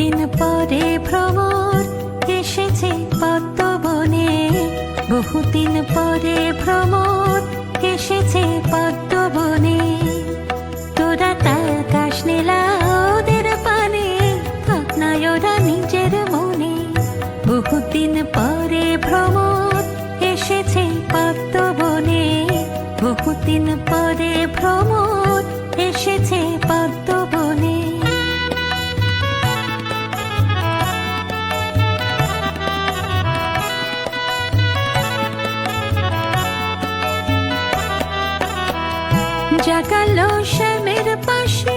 বহুদিন পরে ভ্রমর এসেছে পদ্মবনে, বহুদিন পরে ভ্রমর এসেছে পদ্মবনে। তোরা তাকাস নীলা ওদের পানে, থাক না ওরা নিজের মনে। বহুদিন পরে ভ্রমর এসেছে পদ্মবনে, বহুদিন পরে ভ্রমর এসেছে পদ্মবনে। জাগালো শ্যামের পাশে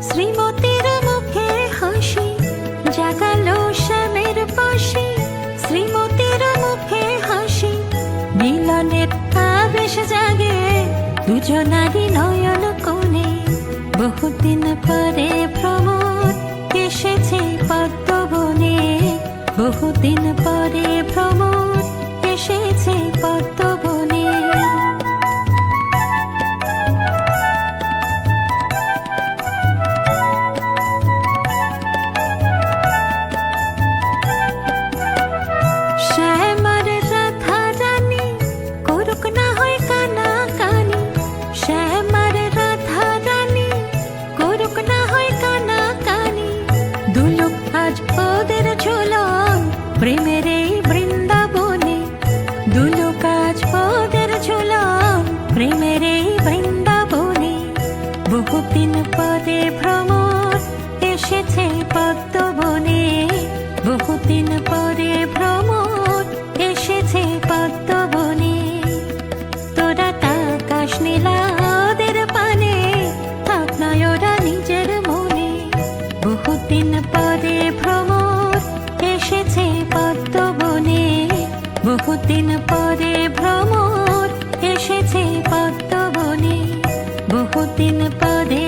শ্রীমতীর মুখে হাসি, জাগালো শ্যামের পাশে শ্রীমতীর মুখে হাসি। মিলনের আবেশ জাগে দুজনারই নয়ন কোণে, বহুদিন পরে ভ্রমর এসেছে পদ্মবনে, বহুদিন পরে ভ্রমর এসেছে পদ্মবনে। শ্যামার রাধা রানী করুক না হয় কানাকানি, শ্যামার রাধা রানী করুক না হয় কানাকানি। দুলুক আজ ওদের ঝুলন প্রেমের এই বৃন্দাবনে, দুলুক আজ ওদের ঝুলন প্রেমের এই বৃন্দাবনে। বহুদিন পরে ভ্রমর এসেছে পদ্মবনে, বহুদিন পরে ভ্রমর এসেছে পদ্মবনে। তোরা তাকাস নীলা ওদের পানে, থাক না ওরা নিজের মনে। বহুদিন পরে ভ্রমর এসেছে পদ্মবনে, বহুদিন পরে ভ্রমর এসেছে পদ্মবনে, বহুদিন পরে